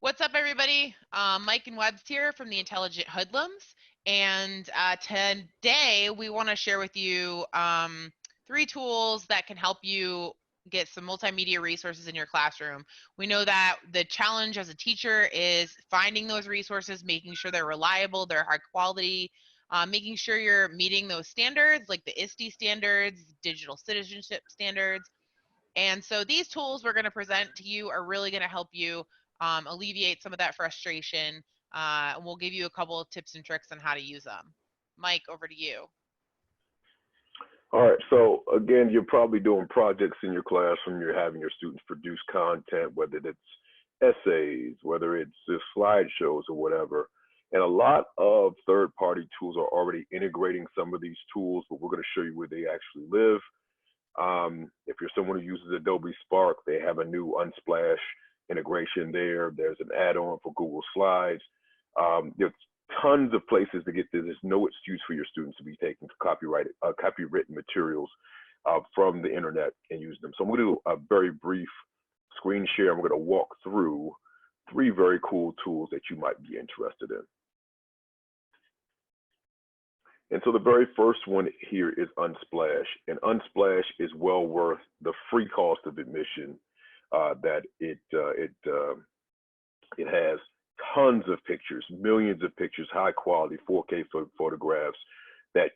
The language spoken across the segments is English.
What's up, everybody? Mike and Webbs here from the Intelligent Hoodlums, and today we want to share with you 3 tools that can help you get some multimedia resources in your classroom. We know that the challenge as a teacher is finding those resources, making sure they're reliable, they're high quality, making sure you're meeting those standards like the ISTE standards, digital citizenship standards. And so these tools we're going to present to you are really going to help you alleviate some of that frustration. And we'll give you a couple of tips and tricks on how to use them. Mike, over to you. All right, so again, you're probably doing projects in your classroom. You're having your students produce content, whether it's essays, whether it's just slideshows or whatever. And a lot of third-party tools are already integrating some of these tools, but we're going to show you where they actually live. If you're someone who uses Adobe Spark, they have a new Unsplash integration there. There's an add-on for Google Slides. There's tons of places to get this. There's no excuse for your students to be taking copywritten materials from the internet and use them. So I'm going to do a very brief screen share. I'm going to walk through 3 very cool tools that you might be interested in. And so the very first one here is Unsplash, and Unsplash is well worth the free cost of admission that it has. Tons of pictures, millions of pictures, high quality 4K photographs that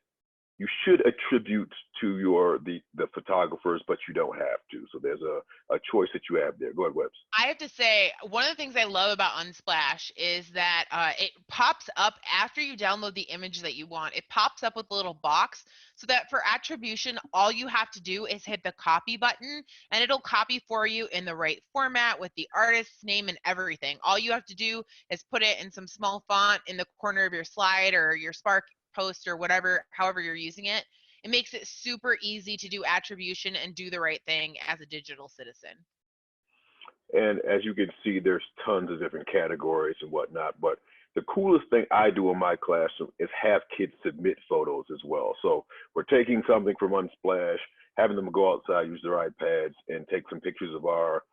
you should attribute to the photographers, but you don't have to. So there's a choice that you have there. Go ahead, Webbs. I have to say, one of the things I love about Unsplash is that it pops up after you download the image that you want. It pops up with a little box so that for attribution, all you have to do is hit the copy button and it'll copy for you in the right format with the artist's name and everything. All you have to do is put it in some small font in the corner of your slide or your Spark post or whatever, however you're using it. It makes it super easy to do attribution and do the right thing as a digital citizen. And as you can see, there's tons of different categories and whatnot. But the coolest thing I do in my classroom is have kids submit photos as well. So we're taking something from Unsplash, having them go outside, use their iPads, and take some pictures of our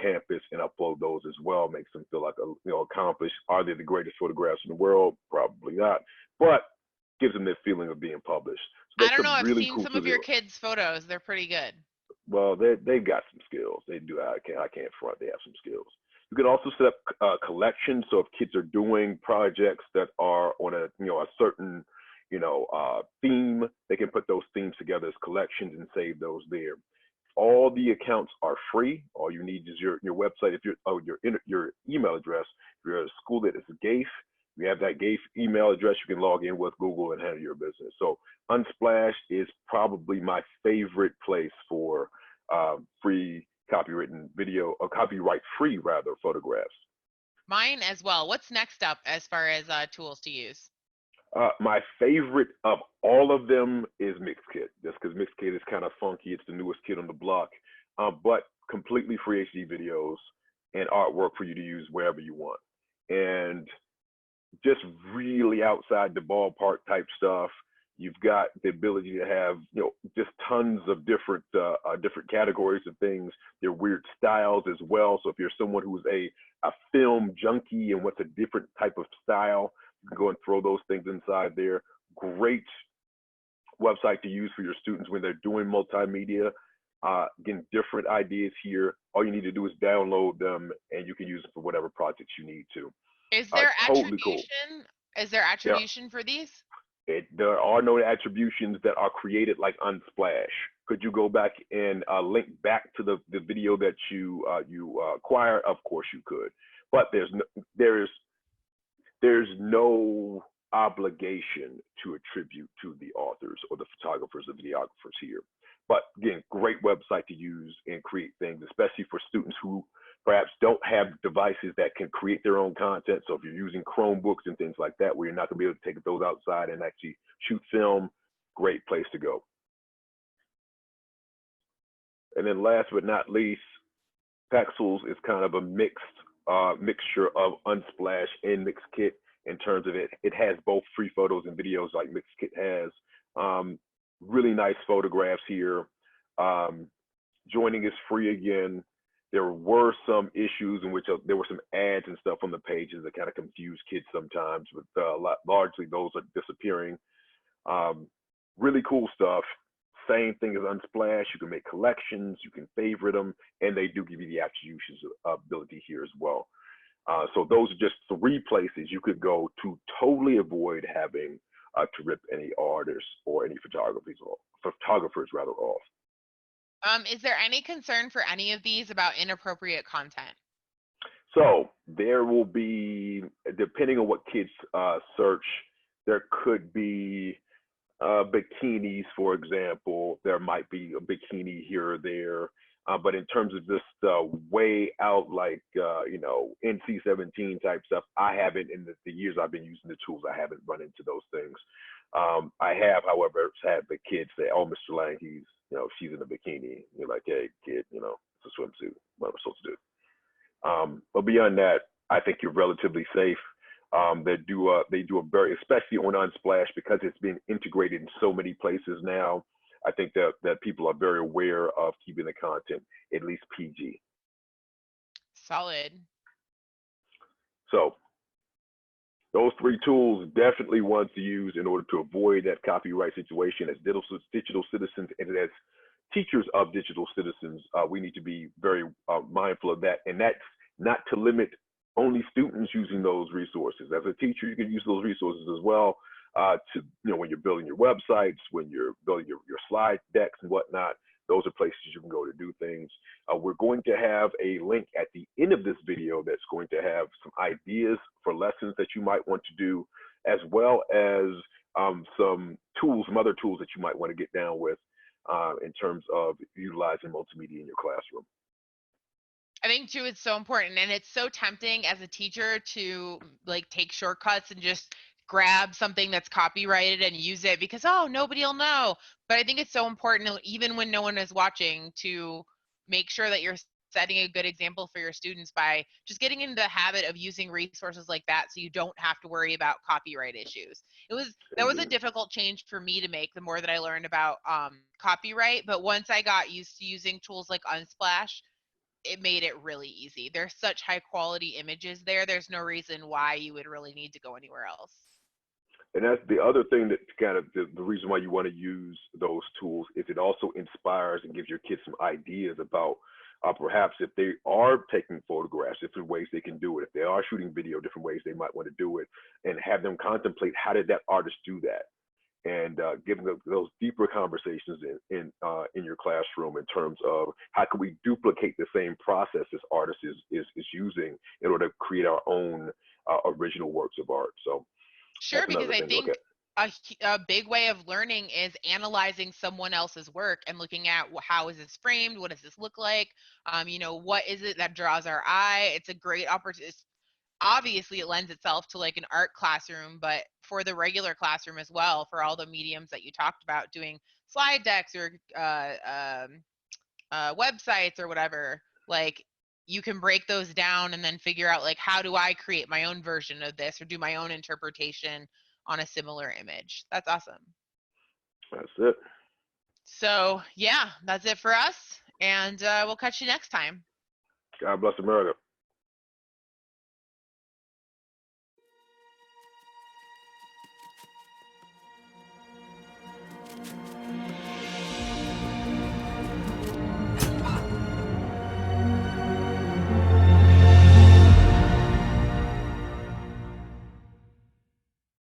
campus and upload those as well. Makes them feel like accomplished. Are they the greatest photographs in the world? Probably not, but gives them that feeling of being published. So I don't know. I've really seen cool some of your kids' photos. They're pretty good. Well, they've got some skills. They do. I can't front. They have some skills. You can also set up collections. So if kids are doing projects that are on a certain theme, they can put those themes together as collections and save those there. All the accounts are free. All you need is your website. If your email address. If you're at a school that is GAFE, you have that GAFE email address. You can log in with Google and handle your business. So Unsplash is probably my favorite place for free copywritten video, or copyright-free rather, photographs. Mine as well. What's next up as far as tools to use? My favorite of all of them is MixedKit, just because MixedKit is kind of funky. It's the newest kid on the block, but completely free HD videos and artwork for you to use wherever you want. And just really outside the ballpark type stuff. You've got the ability to have, just tons of different categories of things. There are weird styles as well. So if you're someone who's a film junkie and wants a different type of style, you can go and throw those things inside there. Great website to use for your students when they're doing multimedia. Again, different ideas here. All you need to do is download them and you can use them for whatever projects you need to. Is there attribution? Totally cool. Is there attribution for these? There are no attributions that are created like Unsplash. Could you go back and link back to the video that you acquired? Of course you could, but there's no obligation to attribute to the authors or the photographers or videographers here. But again, great website to use and create things, especially for students who perhaps don't have devices that can create their own content. So if you're using Chromebooks and things like that, where you're not gonna be able to take those outside and actually shoot film, great place to go. And then last but not least, Pexels is kind of a mixture of Unsplash and MixedKit in terms of it has both free photos and videos like MixedKit has. Really nice photographs here. Joining is free again. There were some issues in which there were some ads and stuff on the pages that kind of confuse kids sometimes, but largely those are disappearing. Um, really cool stuff. Same thing as Unsplash. You can make collections, you can favorite them, and they do give you the attribution ability here as well. So those are just 3 places you could go to totally avoid having to rip any artists or any photographers rather off. Is there any concern for any of these about inappropriate content? So there will be, depending on what kids search, there could be bikinis, for example. There might be a bikini here or there. But in terms of just way out, like, NC-17 type stuff, I haven't, in the years I've been using the tools, I haven't run into those things. I have, however, had the kids say, "Oh, Mr. Lang, she's in a bikini." You're like, "Hey, kid, it's a swimsuit. What am I supposed to do?" But beyond that, I think you're relatively safe. They do a very, especially on Unsplash, because it's been integrated in so many places now. I think that people are very aware of keeping the content at least PG. Solid. So those 3 tools, definitely ones to use in order to avoid that copyright situation. As digital citizens and as teachers of digital citizens, we need to be very mindful of that. And that's not to limit only students using those resources. As a teacher, you can use those resources as well to, when you're building your websites, when you're building your slide decks and whatnot. Those are places you can go to do things. We're going to have a link at the end of this video that's going to have some ideas for lessons that you might want to do, as well as some other tools that you might want to get down with in terms of utilizing multimedia in your classroom. I think too, it's so important, and it's so tempting as a teacher to like take shortcuts and just grab something that's copyrighted and use it because, oh, nobody will know. But I think it's so important, even when no one is watching, to make sure that you're setting a good example for your students by just getting into the habit of using resources like that, so you don't have to worry about copyright issues. That was a difficult change for me to make the more that I learned about copyright. But once I got used to using tools like Unsplash, it made it really easy. There's such high quality images there. There's no reason why you would really need to go anywhere else. And that's the other thing that kind of the reason why you want to use those tools is it also inspires and gives your kids some ideas about perhaps if they are taking photographs, different ways they can do it. If they are shooting video, different ways they might want to do it, and have them contemplate how did that artist do that, and giving those deeper conversations in your classroom in terms of how can we duplicate the same process this artist is using in order to create our own original works of art. So sure, because I think a big way of learning is analyzing someone else's work and looking at how is this framed, what does this look like, what is it that draws our eye. It's a great opportunity. Obviously it lends itself to like an art classroom, but for the regular classroom as well, for all the mediums that you talked about, doing slide decks or websites or whatever, like you can break those down and then figure out like, how do I create my own version of this or do my own interpretation on a similar image. That's awesome. That's it. So yeah, that's it for us, and we'll catch you next time. God bless America.